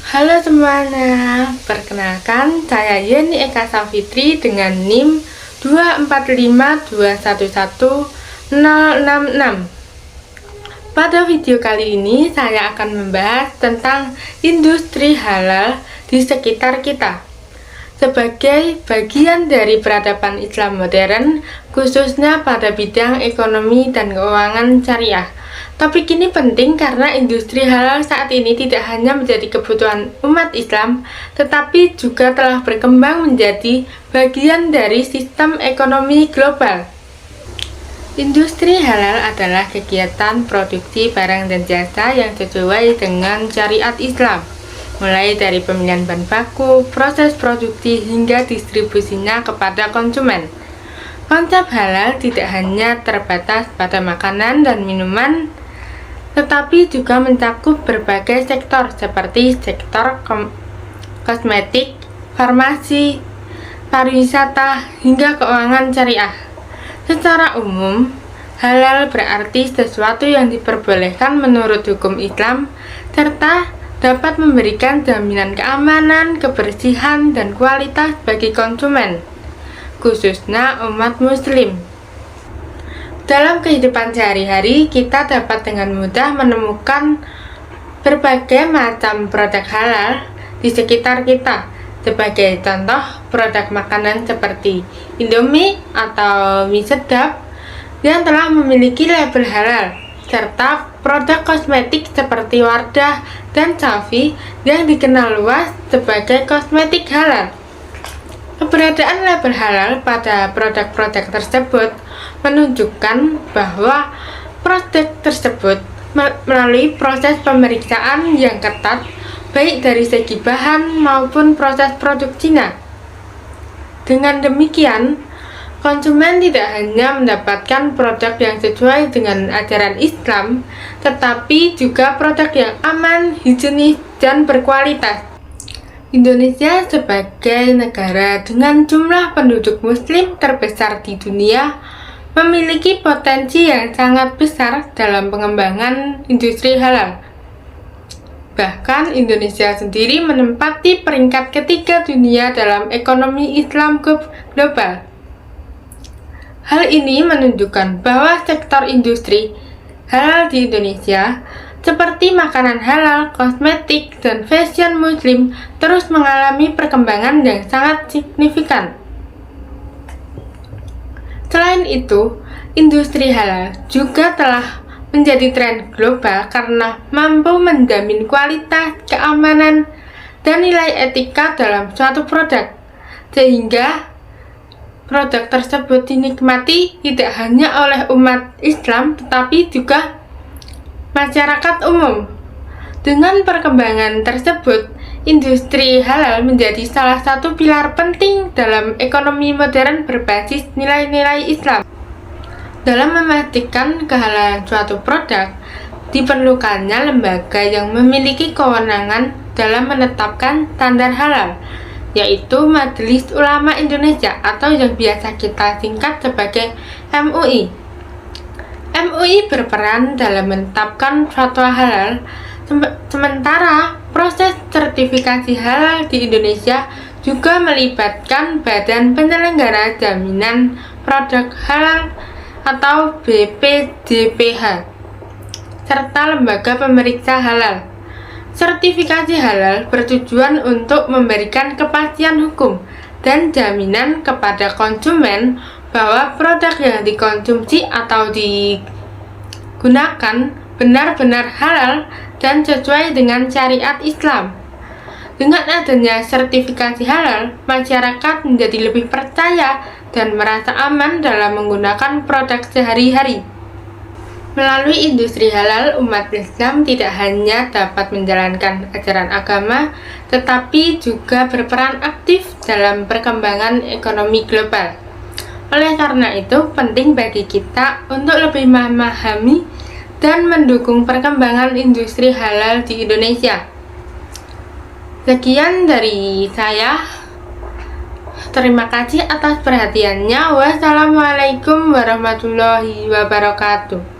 Halo semuanya, perkenalkan saya Yeni Eka Safitri dengan NIM 245211066. Pada video kali ini saya akan membahas tentang industri halal di sekitar kita. Sebagai bagian dari peradaban Islam modern, khususnya pada bidang ekonomi dan keuangan syariah. Topik ini penting karena industri halal saat ini tidak hanya menjadi kebutuhan umat Islam, tetapi juga telah berkembang menjadi bagian dari sistem ekonomi global. Industri halal adalah kegiatan produksi barang dan jasa yang sesuai dengan syariat Islam, mulai dari pemilihan bahan baku, proses produksi, hingga distribusinya kepada konsumen. Konsep halal tidak hanya terbatas pada makanan dan minuman, tetapi juga mencakup berbagai sektor seperti sektor kosmetik, farmasi, pariwisata, hingga keuangan syariah. Secara umum, halal berarti sesuatu yang diperbolehkan menurut hukum Islam, serta dapat memberikan jaminan keamanan, kebersihan, dan kualitas bagi konsumen, khususnya umat muslim. Dalam kehidupan sehari-hari, kita dapat dengan mudah menemukan berbagai macam produk halal di sekitar kita. Sebagai contoh, produk makanan seperti Indomie atau mie sedap yang telah memiliki label halal, serta produk kosmetik seperti Wardah dan Safi yang dikenal luas sebagai kosmetik halal. Keberadaan label halal pada produk-produk tersebut menunjukkan bahwa produk tersebut melalui proses pemeriksaan yang ketat, baik dari segi bahan maupun proses produksinya. Dengan demikian, konsumen tidak hanya mendapatkan produk yang sesuai dengan ajaran Islam, tetapi juga produk yang aman, higienis, dan berkualitas. Indonesia sebagai negara dengan jumlah penduduk muslim terbesar di dunia memiliki potensi yang sangat besar dalam pengembangan industri halal. Bahkan Indonesia sendiri menempati peringkat ketiga dunia dalam ekonomi Islam global. Hal ini menunjukkan bahwa sektor industri halal di Indonesia seperti makanan halal, kosmetik, dan fashion muslim terus mengalami perkembangan yang sangat signifikan. Selain itu, industri halal juga telah menjadi tren global karena mampu menjamin kualitas, keamanan, dan nilai etika dalam suatu produk, sehingga produk tersebut dinikmati tidak hanya oleh umat Islam tetapi juga masyarakat umum. Dengan perkembangan tersebut, industri halal menjadi salah satu pilar penting dalam ekonomi modern berbasis nilai-nilai Islam. Dalam memastikan kehalalan suatu produk, diperlukannya lembaga yang memiliki kewenangan dalam menetapkan standar halal, yaitu Majelis Ulama Indonesia atau yang biasa kita singkat sebagai MUI. MUI berperan dalam menetapkan fatwa halal, sementara proses sertifikasi halal di Indonesia juga melibatkan Badan Penyelenggara Jaminan Produk Halal atau BPJPH, serta lembaga pemeriksa halal. Sertifikasi halal bertujuan untuk memberikan kepastian hukum dan jaminan kepada konsumen bahwa produk yang dikonsumsi atau digunakan benar-benar halal dan sesuai dengan syariat Islam. Dengan adanya sertifikasi halal, masyarakat menjadi lebih percaya dan merasa aman dalam menggunakan produk sehari-hari. Melalui industri halal, umat Islam tidak hanya dapat menjalankan ajaran agama, tetapi juga berperan aktif dalam perkembangan ekonomi global. Oleh karena itu, penting bagi kita untuk lebih memahami dan mendukung perkembangan industri halal di Indonesia. Sekian dari saya. Terima kasih atas perhatiannya. Wassalamualaikum warahmatullahi wabarakatuh.